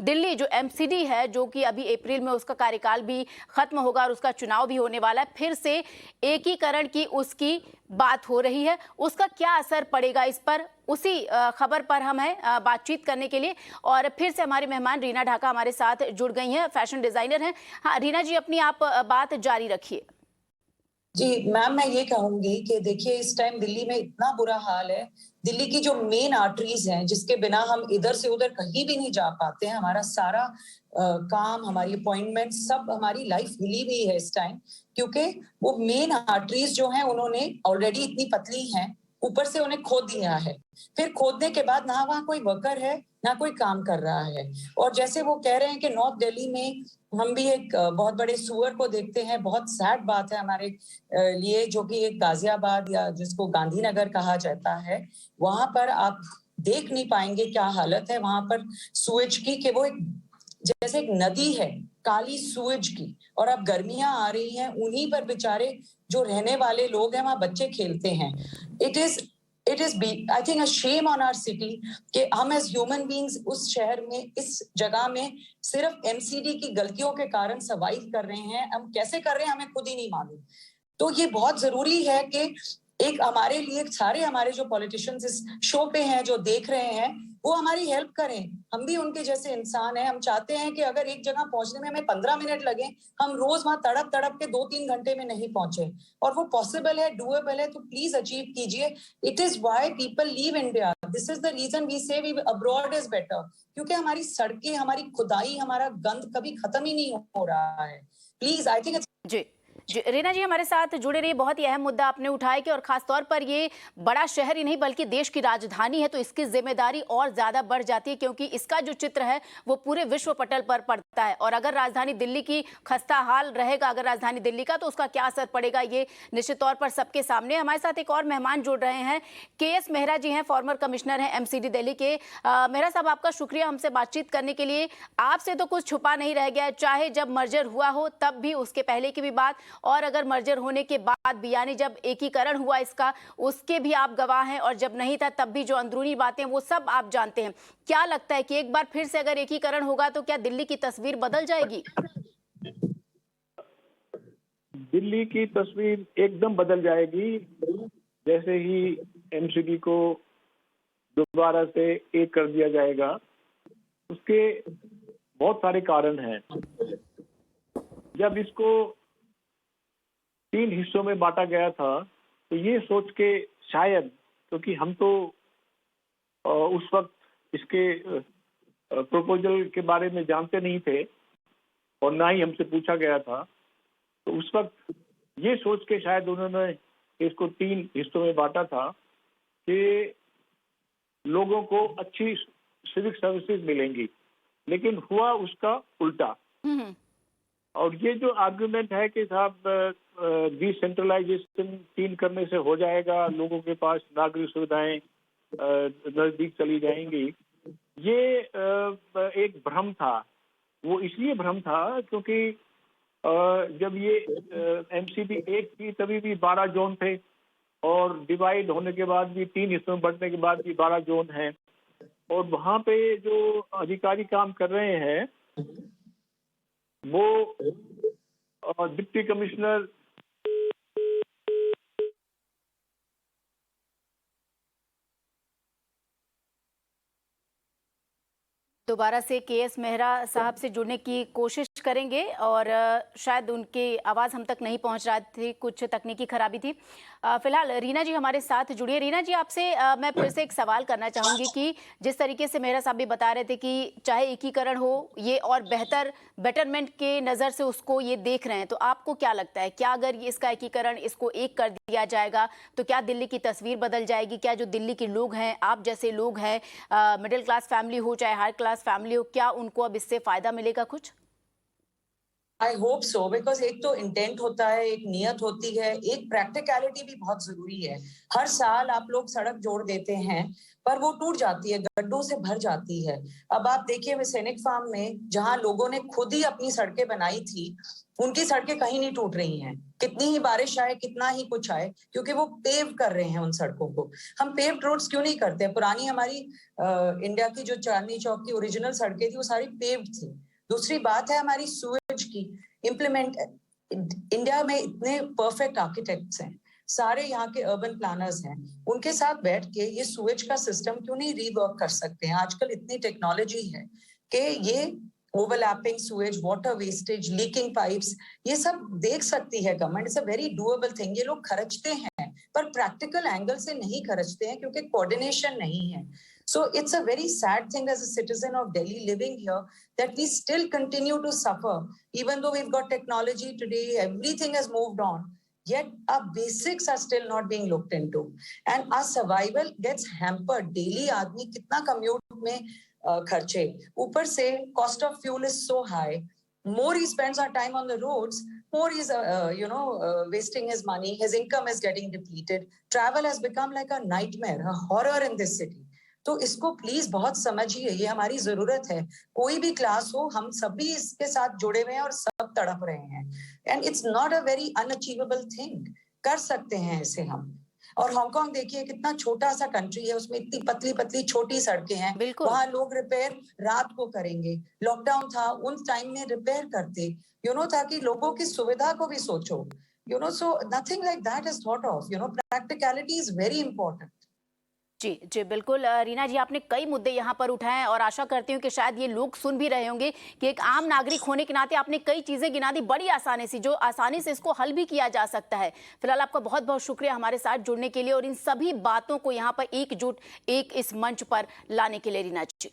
दिल्ली जो एमसीडी है, जो कि अभी अप्रैल में उसका कार्यकाल भी खत्म होगा और उसका चुनाव भी होने वाला है, फिर से एकीकरण की उसकी बात हो रही है, उसका क्या असर पड़ेगा इस पर, उसी खबर पर हम हैं बातचीत करने के लिए। और फिर से हमारी मेहमान रीना ढाका हमारे साथ जुड़ गई हैं, फैशन डिजाइनर हैं। हाँ रीना जी, अपनी आप बात जारी रखिए। जी मैम, मैं ये कहूंगी कि देखिए इस टाइम दिल्ली में इतना बुरा हाल है। दिल्ली की जो मेन आर्टरीज हैं, जिसके बिना हम इधर से उधर कहीं भी नहीं जा पाते हैं, हमारा सारा काम, हमारी अपॉइंटमेंट, सब हमारी लाइफ हिली हुई है इस टाइम, क्योंकि वो मेन आर्टरीज जो हैं उन्होंने ऑलरेडी इतनी पतली हैं, ऊपर से उन्हें खोद दिया है। फिर खोदने के बाद ना वहां कोई वर्कर है ना कोई काम कर रहा है। और जैसे वो कह रहे हैं कि नॉर्थ दिल्ली में हम भी एक बहुत बड़े सुअर को देखते हैं, बहुत सैड बात है हमारे लिए, जो कि एक गाजियाबाद या जिसको गांधीनगर कहा जाता है, वहां पर आप देख नहीं पाएंगे क्या हालत है वहां पर सुएज की, कि वो एक जैसे एक नदी है काली सुएज की। और अब गर्मियां आ रही हैं, उन्हीं पर बेचारे जो रहने वाले लोग हैं वहां बच्चे खेलते हैं। It is I think a shame on our city कि हम एज ह्यूमन बींग्स उस शहर में, इस जगह में सिर्फ एमसीडी की गलतियों के कारण सर्वाइव कर रहे हैं। हम कैसे कर रहे हैं हमें खुद ही नहीं मालूम। तो ये बहुत जरूरी है कि एक हमारे लिए सारे हमारे जो पॉलिटिशियंस इस शो पे हैं, जो देख रहे हैं, वो हमारी हेल्प करें। हम भी उनके जैसे इंसान हैं। हम चाहते हैं कि अगर एक जगह पहुंचने में हमें 15 मिनट लगे, हम रोज वहां तड़प तड़प के 2-3 घंटे में नहीं पहुंचे। और वो पॉसिबल है, डूएबल है, तो प्लीज अचीव कीजिए। It is why people leave India. This is the reason we say we abroad is better, क्योंकि हमारी सड़कें, हमारी खुदाई, हमारा गंद कभी खत्म ही नहीं हो रहा है। प्लीज, आई थिंक जी रीना जी हमारे साथ जुड़े रहिए। बहुत ही अहम मुद्दा आपने उठाया कि और खास तौर पर ये बड़ा शहर ही नहीं बल्कि देश की राजधानी है, तो इसकी जिम्मेदारी और ज्यादा बढ़ जाती है, क्योंकि इसका जो चित्र है वो पूरे विश्व पटल पर पड़ता है। और अगर राजधानी दिल्ली की खस्ता हाल रहेगा, अगर राजधानी दिल्ली का, तो उसका क्या असर पड़ेगा ये निश्चित तौर पर सबके सामने। हमारे साथ एक और मेहमान जुड़ रहे हैं, KS मेहरा जी हैं, फॉर्मर कमिश्नर हैं एमसीडी दिल्ली के। मेहरा साहब, आपका शुक्रिया हमसे बातचीत करने के लिए। आपसे तो कुछ छुपा नहीं रह गया, चाहे जब मर्जर हुआ हो तब भी, उसके पहले की भी बात, और अगर मर्जर होने के बाद भी, यानी जब एकीकरण हुआ इसका, उसके भी आप गवाह हैं, और जब नहीं था तब भी जो अंदरूनी बातें वो सब आप जानते हैं। क्या लगता है कि एक बार फिर से अगर एकीकरण होगा तो क्या दिल्ली की तस्वीर बदल जाएगी? दिल्ली की तस्वीर एकदम बदल जाएगी जैसे ही एमसीडी को दोबारा से एक कर दिया जाएगा। उसके बहुत सारे कारण हैं। जब इसको 3 हिस्सों में बांटा गया था तो ये सोच के शायद, क्योंकि हम तो उस वक्त इसके प्रपोजल के बारे में जानते नहीं थे और ना ही हमसे पूछा गया था, तो उस वक्त ये सोच के शायद उन्होंने इसको 3 हिस्सों में बांटा था कि लोगों को अच्छी सिविक सर्विसेज मिलेंगी, लेकिन हुआ उसका उल्टा। और ये जो आर्गुमेंट है कि साहब डिसेंट्रलाइजेशन 3 करने से हो जाएगा, लोगों के पास नागरिक सुविधाएं नजदीक चली जाएंगी, ये एक भ्रम था। वो इसलिए भ्रम था क्योंकि जब ये एमसीडी एक थी तभी भी 12 जोन थे, और डिवाइड होने के बाद भी 3 हिस्सों में बढ़ने के बाद भी 12 जोन हैं। और वहाँ पे जो अधिकारी काम कर रहे हैं वो डिप्टी कमिश्नर दोबारा से KS मेहरा साहब से जुड़ने की कोशिश करेंगे, और शायद उनकी आवाज़ हम तक नहीं पहुंच रही थी, कुछ तकनीकी खराबी थी। फिलहाल रीना जी हमारे साथ जुड़िए। रीना जी, आपसे मैं फिर से एक सवाल करना चाहूँगी कि जिस तरीके से मेहरा साहब भी बता रहे थे कि चाहे एकीकरण हो, ये और बेटरमेंट के नज़र से उसको ये देख रहे हैं, तो आपको क्या लगता है, क्या अगर ये इसका एकीकरण, इसको एक कर दिया जाएगा तो क्या दिल्ली की तस्वीर बदल जाएगी? क्या जो दिल्ली के लोग हैं, आप जैसे लोग हैं, मिडिल क्लास फैमिली हो चाहे हाई क्लास फैमिली हो, क्या उनको अब इससे फायदा मिलेगा कुछ? आई होप सो, बिकॉज एक तो इंटेंट होता है, एक नियत होती है, एक प्रैक्टिकलिटी भी बहुत जरूरी है। हर साल आप लोग सड़क जोड़ देते हैं, पर वो टूट जाती है, गड्ढों से भर जाती है। अब आप देखिए सैनिक फार्म में, जहां लोगों ने खुद ही अपनी सड़कें बनाई थी, उनकी सड़कें कहीं नहीं टूट रही हैं। कितनी ही बारिश आए, कितना ही कुछ आए, क्योंकि वो पेव कर रहे हैं उन सड़कों को। हम पेव्ड रोड्स क्यों नहीं करते? पुरानी हमारी इंडिया की जो चांदनी चौक की ओरिजिनल सड़कें थी, वो सारी पेव्ड थी। दूसरी बात है हमारी सूएज की इम्प्लीमेंट। इंडिया में इतने परफेक्ट आर्किटेक्ट्स हैं, सारे यहाँ के अर्बन प्लानर्स हैं, उनके साथ बैठ के ये सूएज का सिस्टम क्यों नहीं रीवर्क कर सकते हैं? आजकल इतनी टेक्नोलॉजी है कि ये overlapping sewage, water wastage, leaking pipes, ये सब देख सकती है government. It's a very doable thing. ये लोग खर्चते हैं, पर प्रैक्टिकल एंगल से नहीं खर्चते हैं, क्योंकि कोऑर्डिनेशन नहीं है। So it's a very sad thing as a citizen of Delhi living here that we still continue to suffer, even though we've got technology today, everything has moved on. Yet our basics are still not being looked into, and our survival gets hampered. Daily आदमी कितना commute में खर्चे, ऊपर से cost of fuel is so high. More he spends our time on the roads, more he's wasting his money. His income is getting depleted. Travel has become like a nightmare, a horror in this city. तो इसको please बहुत समझिए, ये हमारी जरूरत है। कोई भी क्लास हो, हम सभी इसके साथ जुड़े हुए हैं और सब तड़प रहे हैं। And it's not a very unachievable thing. कर सकते हैं ऐसे हम। और हांगकांग देखिए, कितना छोटा सा कंट्री है, उसमें इतनी पतली पतली छोटी सड़कें हैं। बिल्कुल। वहां लोग रिपेयर रात को करेंगे। लॉकडाउन था, उन टाइम में रिपेयर करते, ताकि लोगों की सुविधा को भी सोचो। So nothing like that is thought of. Practicality is very important. जी जी बिल्कुल। रीना जी, आपने कई मुद्दे यहाँ पर उठाए और आशा करती हूँ कि शायद ये लोग सुन भी रहे होंगे कि एक आम नागरिक होने के नाते आपने कई चीज़ें गिना दी बड़ी आसानी से, जो आसानी से इसको हल भी किया जा सकता है। फिलहाल आपका बहुत बहुत शुक्रिया हमारे साथ जुड़ने के लिए और इन सभी बातों को यहाँ पर एकजुट एक इस मंच पर लाने के लिए, रीना जी।